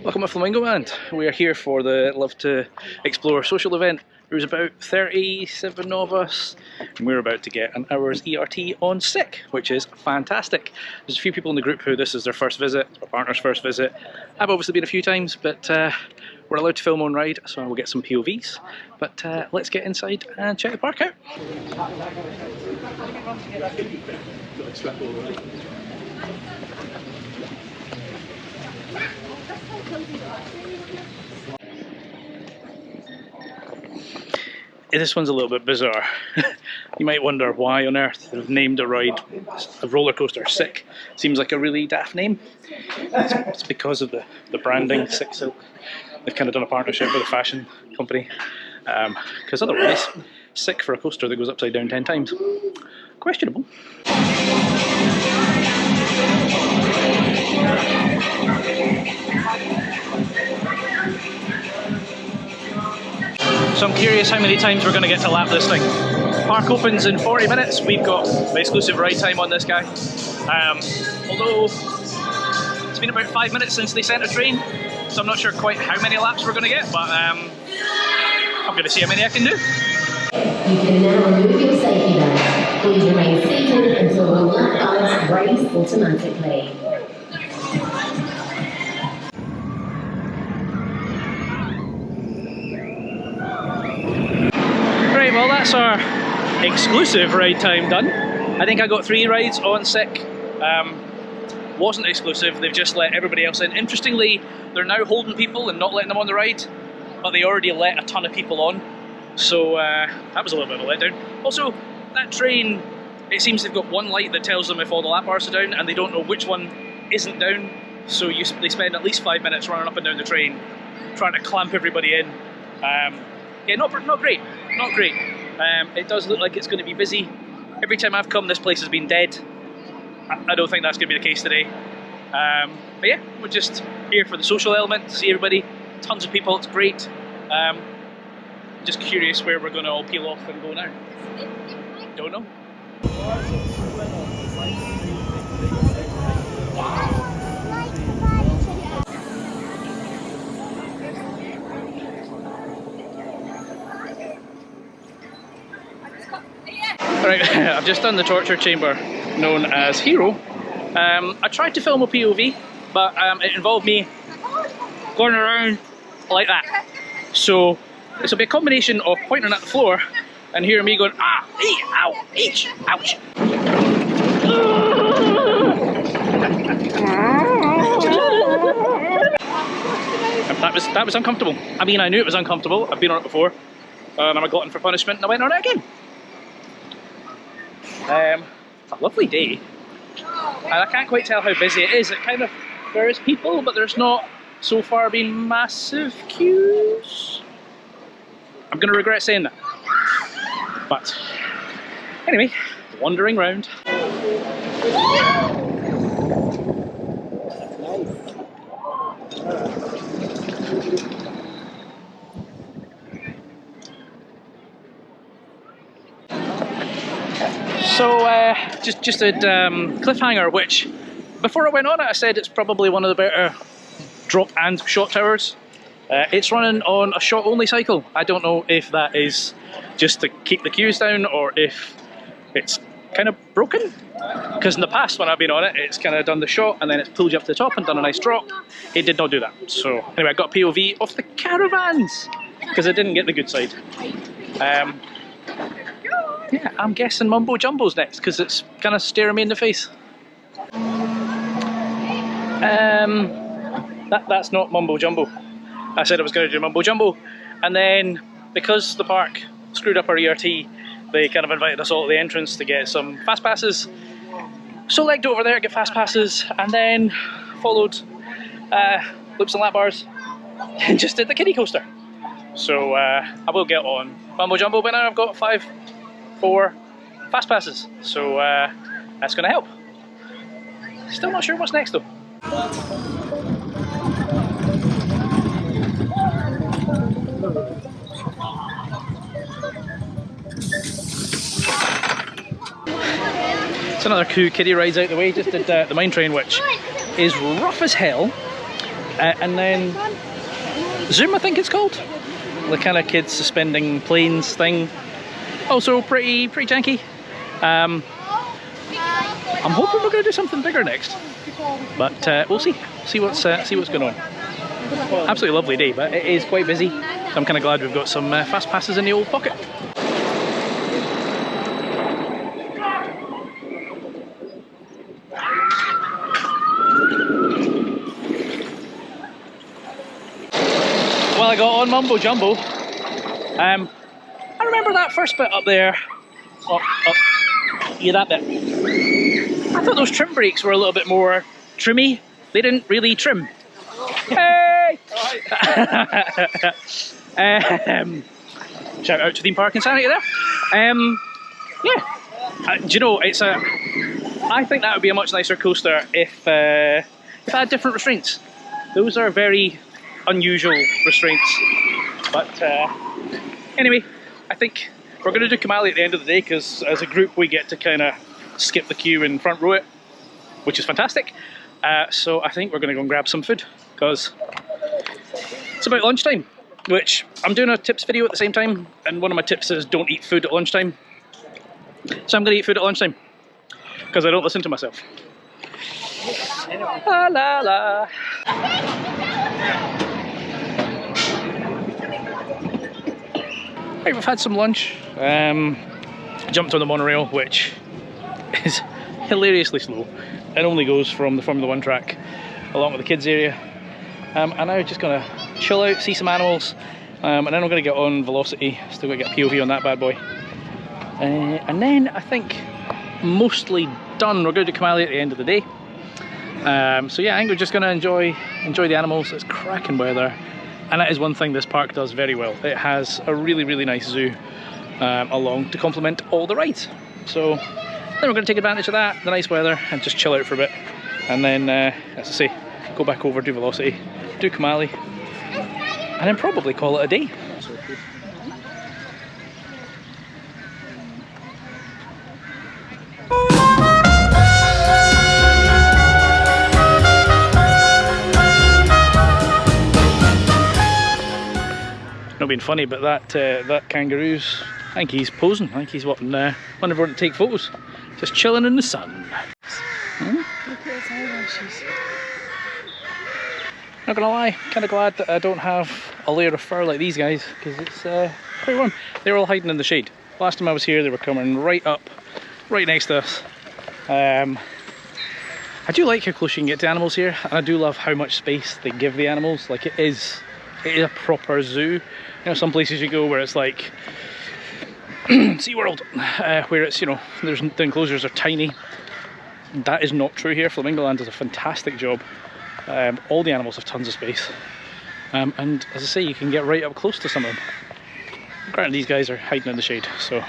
Welcome to Flamingo, and we are here for the Love to Explore social event. There's about 37 of us, and we're about to get an hour's ERT on sick, which is fantastic. There's a few people in the group who this is their first visit, it's my partner's first visit. I've obviously been a few times, but we're allowed to film on ride, so we'll get some POVs. But let's get inside and check the park out. This one's a little bit bizarre. You might wonder why on earth they've named a ride, a roller coaster, Sick. Seems like a really daft name. It's because of the branding, Sick Silk. They've kind of done a partnership with a fashion company. Because otherwise, Sick for a coaster that goes upside down 10 times. Questionable. So I'm curious how many times we're going to get to lap this thing. Park opens in 40 minutes. We've got the exclusive ride time on this guy. Although it's been about 5 minutes since they sent a train, so I'm not sure quite how many laps we're going to get, but I'm going to see how many I can do. You can now remove your safety belts. Please remain seated until the lap bars raise automatically. Right, well that's our exclusive ride time done. I think I got 3 rides on Sick. Wasn't exclusive, they've just let everybody else in. Interestingly, they're now holding people and not letting them on the ride, but they already let a ton of people on. So that was a little bit of a letdown. Also, that train, it seems they've got one light that tells them if all the lap bars are down, and they don't know which one isn't down. So they spend at least 5 minutes running up and down the train, trying to clamp everybody in. Yeah, not great, not great. It does look like it's going to be busy. Every time I've come, this place has been dead. I don't think that's going to be the case today. But yeah, we're just here for the social element, to see everybody. Tons of people, it's great. Just curious where we're going to all peel off and go now. Don't know. Right, I've just done the torture chamber known as Hero. I tried to film a POV, but it involved me going around like that. So this will be a combination of pointing at the floor and hearing me going, ah, ee, ow, each, ouch. That was uncomfortable. I mean, I knew it was uncomfortable. I've been on it before. And I'm a glutton for punishment, and I went on it again. A lovely day. And I can't quite tell how busy it is. There is people, but there's not so far been massive queues. I'm going to regret saying that. But anyway, wandering round. So just did cliffhanger, which before I went on it I said it's probably one of the better drop and shot towers. It's running on a shot only cycle. I don't know if that is just to keep the queues down or if it's kind of broken, because in the past when I've been on it, it's kind of done the shot and then it's pulled you up to the top and done a nice drop. It did not do that. So anyway, I got a POV of the caravans because I didn't get the good side. Yeah, I'm guessing Mumbo Jumbo's next because it's kind of staring me in the face. That's not Mumbo Jumbo. I said I was going to do Mumbo Jumbo, and then because the park screwed up our ERT, they kind of invited us all at the entrance to get some fast passes. So legged over there, get fast passes, and then followed loops and lap bars, and just did the kiddie coaster. So I will get on Mumbo Jumbo, but now I've got 4 fast passes, so that's going to help. Still not sure what's next though. It's another kiddie rides out the way. Just did the mine train, which is rough as hell. And then Zoom, I think it's called. The kind of kids suspending planes thing. Also pretty janky. I'm hoping we're going to do something bigger next, but we'll see. See what's going on. Absolutely lovely day, but it is quite busy. So I'm kind of glad we've got some fast passes in the old pocket. Well, I got on Mumbo Jumbo. I remember that first bit up there. Yeah, that bit. I thought those trim brakes were a little bit more trimmy. They didn't really trim. Hey! Shout out to Theme Park Insanity there. Yeah. Do you know, I think that would be a much nicer coaster if it had different restraints. Those are very unusual restraints. But anyway, I think we're going to do Kamali at the end of the day, because as a group we get to kind of skip the queue and front row it, which is fantastic. So I think we're going to go and grab some food, because it's about lunchtime, which I'm doing a tips video at the same time, and one of my tips is don't eat food at lunchtime. So I'm going to eat food at lunchtime, because I don't listen to myself. La la la. Right, we've had some lunch. Jumped on the monorail, which is hilariously slow. It only goes from the Formula 1 track along with the kids area. And now we're just gonna chill out, see some animals, and then I'm gonna get on Velocity. Still gotta get POV on that bad boy. And then I think mostly done. We're going to do Kamali at the end of the day. So yeah, I think we're just gonna enjoy the animals. It's cracking weather. And that is one thing this park does very well. It has a really nice zoo along to complement all the rides. So then we're going to take advantage of that, the nice weather, and just chill out for a bit. And then, as I say, go back over, do Velocity, do Kamali, and then probably call it a day. Not being funny, but that kangaroo's, I think he's posing. I think he's wanting everyone to take photos. Just chilling in the sun. Look at his eyelashes. Not gonna lie, kind of glad that I don't have a layer of fur like these guys, because it's quite warm. They're all hiding in the shade. Last time I was here, they were coming right up, right next to us. I do like how close you can get to animals here, and I do love how much space they give the animals. Like it is a proper zoo. You know, some places you go where it's like SeaWorld, where it's, you know, the enclosures are tiny. That is not true here. Flamingo Land does a fantastic job. All the animals have tons of space. And as I say, you can get right up close to some of them. Granted, these guys are hiding in the shade, so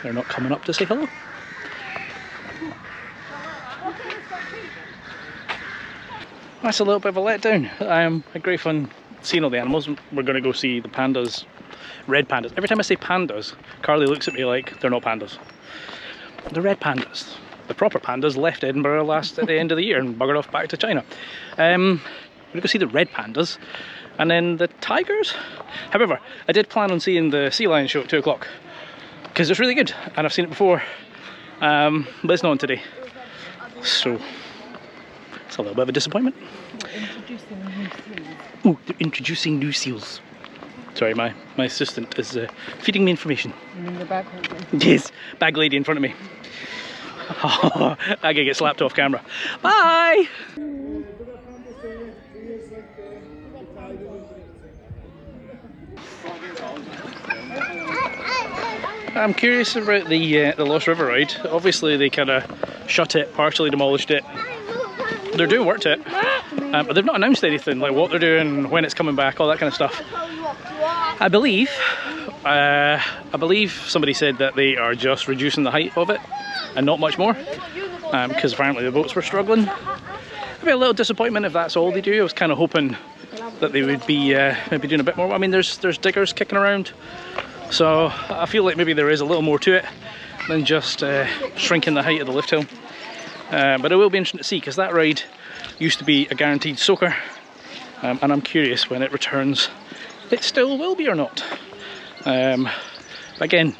they're not coming up to say hello. That's a little bit of a letdown. I had great fun seeing all the animals. We're going to go see the pandas, red pandas. Every time I say pandas, Carly looks at me like they're not pandas. The red pandas. The proper pandas left Edinburgh at the end of the year and buggered off back to China. We're going to go see the red pandas and then the tigers. However, I did plan on seeing the sea lion show at 2 o'clock because it's really good and I've seen it before, but it's not on today. So it's a little bit of a disappointment. Oh, they're introducing new seals. Sorry, my assistant is feeding me information. You mean the bag holder? Yes, bag lady in front of me. Oh, I gotta get slapped off camera. Bye! I'm curious about the Lost River ride. Obviously they kind of shut it, partially demolished it. They're doing work to it, but they've not announced anything, like what they're doing, when it's coming back, all that kind of stuff. I believe somebody said that they are just reducing the height of it and not much more, because apparently the boats were struggling. It'd be a little disappointment if that's all they do. I was kind of hoping that they would be maybe doing a bit more. I mean, there's diggers kicking around, so I feel like maybe there is a little more to it than just shrinking the height of the lift hill. But it will be interesting to see, because that ride Used to be a guaranteed soaker, and I'm curious when it returns it still will be or not. Again,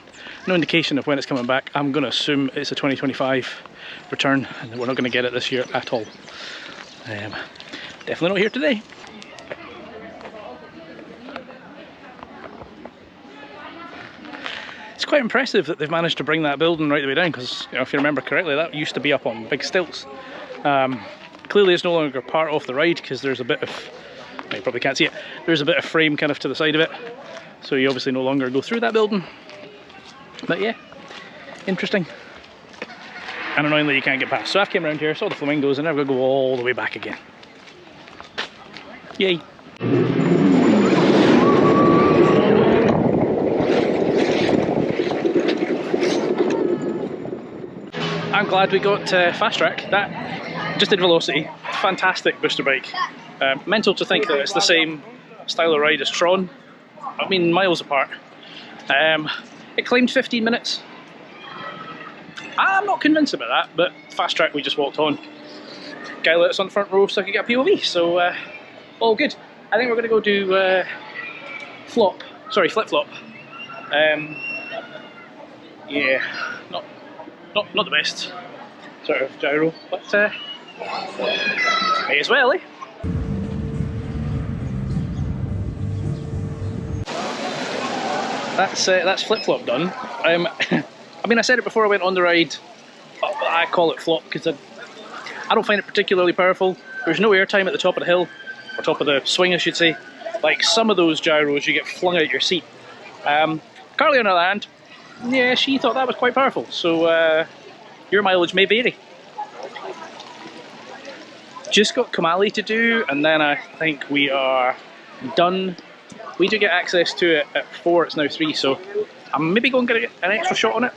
no indication of when it's coming back. I'm going to assume it's a 2025 return and we're not going to get it this year at all. Definitely not here today. It's quite impressive that they've managed to bring that building right the way down, because if you remember correctly, that used to be up on big stilts. Clearly it's no longer part of the ride because there's a bit of, you probably can't see it, there's a bit of frame kind of to the side of it, so you obviously no longer go through that building. But yeah, interesting. And annoyingly you can't get past. So I've came around here, saw the flamingos, and now I've got to go all the way back again. Yay. I'm glad we got Fast Track. That just did Velocity. Fantastic booster bike. Mental to think that it's the same style of ride as Tron. I mean, miles apart. It claimed 15 minutes. I'm not convinced about that, but Fast Track we just walked on. Guy let us on the front row so I could get a POV, so all good. I think we're going to go do flip-flop. Yeah, not the best sort of gyro, but may as well, eh? That's flip-flop done. I mean, I said it before I went on the ride, but I call it flop because I don't find it particularly powerful. There's no airtime at the top of the hill, or top of the swing I should say. Like some of those gyros you get flung out your seat. Carly on the other hand, yeah, she thought that was quite powerful, so your mileage may vary. Just got Kamali to do, and then I think we are done. We do get access to it at 4, it's now 3, so I'm maybe going to get an extra shot on it.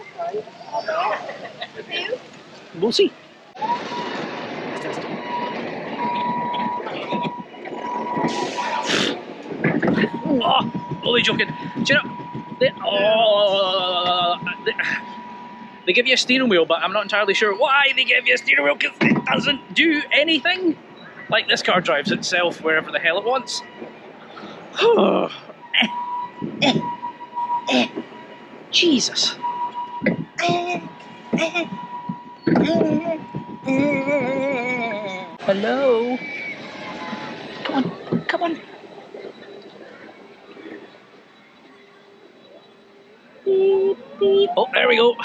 We'll see. Oh, only joking. Do you know, they give you a steering wheel, but I'm not entirely sure why they give you a steering wheel, because it doesn't do anything. Like, this car drives itself wherever the hell it wants. Jesus. Hello? Come on, come on. Beep, beep. Oh, there we go.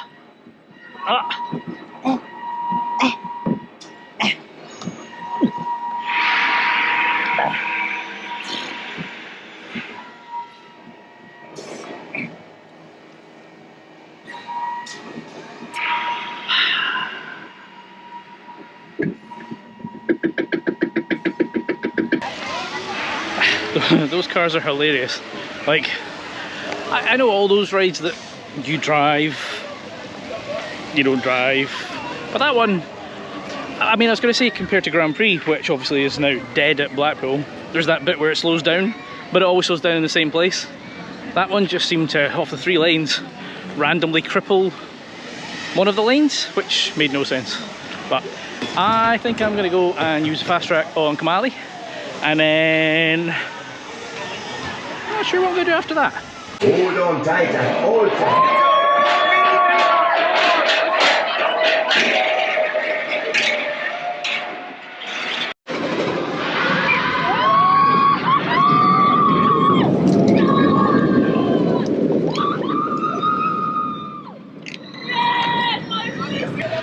Those cars are hilarious. Like, I know all those rides that you drive, you don't drive, but that one, I mean, I was going to say compared to Grand Prix, which obviously is now dead at Blackpool, there's that bit where it slows down, but it always slows down in the same place. That one just seemed to, off the 3 lanes, randomly cripple one of the lanes, which made no sense. But I think I'm going to go and use Fast Track on Kamali, and then I'm not sure what I'm going to do after that. Hold on tighter, hold tight.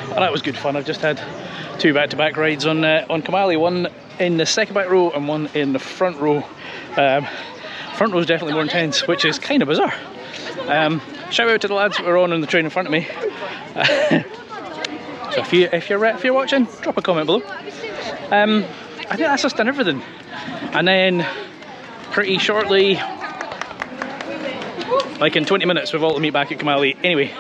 Well, that was good fun. I've just had 2 back-to-back rides on Kamali, one in the second back row and one in the front row. Front row is definitely more intense, which is kind of bizarre. Shout out to the lads that were on the train in front of me. So if you're watching, drop a comment below. I think that's us done everything, and then pretty shortly, like in 20 minutes, we've all to meet back at Kamali anyway.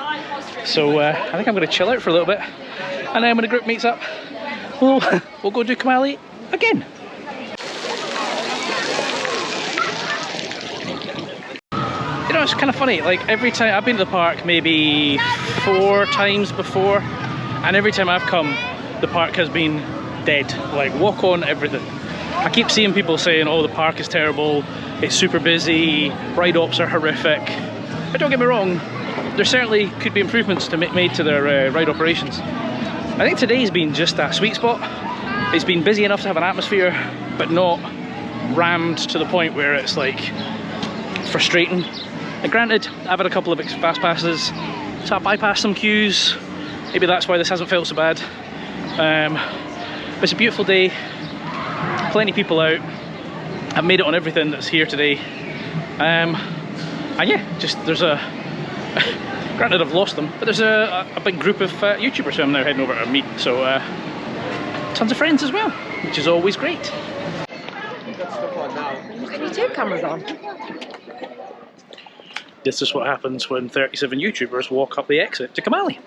So I think I'm going to chill out for a little bit, and then when the group meets up, we'll go do Kamali again. You know, it's kind of funny, like every time I've been to the park maybe 4 times before, and every time I've come, the park has been dead. Like, walk on everything. I keep seeing people saying, oh, the park is terrible, it's super busy, ride ops are horrific. But don't get me wrong, there certainly could be improvements to made to their ride operations. I think today's been just that sweet spot. It's been busy enough to have an atmosphere, but not rammed to the point where it's like frustrating. And granted, I've had a couple of fast passes, so I bypassed some queues. Maybe that's why this hasn't felt so bad. But it's a beautiful day, plenty of people out. I've made it on everything that's here today. And yeah, just there's a granted I've lost them, but there's a big group of YouTubers who I'm now heading over to meet, so tons of friends as well, which is always great. YouTube cameras on. This is what happens when 37 YouTubers walk up the exit to Kamali.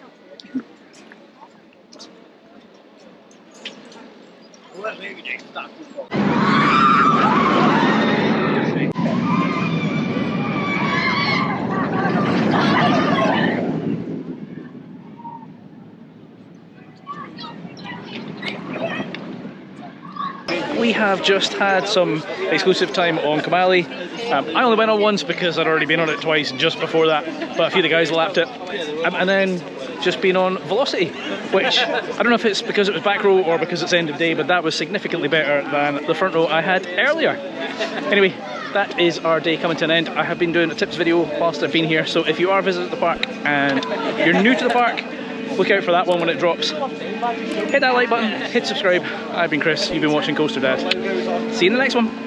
We have just had some exclusive time on Kamali. I only went on once because I'd already been on it twice just before that, but a few of the guys lapped it. And then just been on Velocity, which I don't know if it's because it was back row or because it's end of day, but that was significantly better than the front row I had earlier. Anyway, that is our day coming to an end. I have been doing a tips video whilst I've been here, so if you are visiting the park and you're new to the park, look out for that one when it drops. Hit that like button, hit subscribe. I've been Chris, you've been watching Coaster Dad. See you in the next one.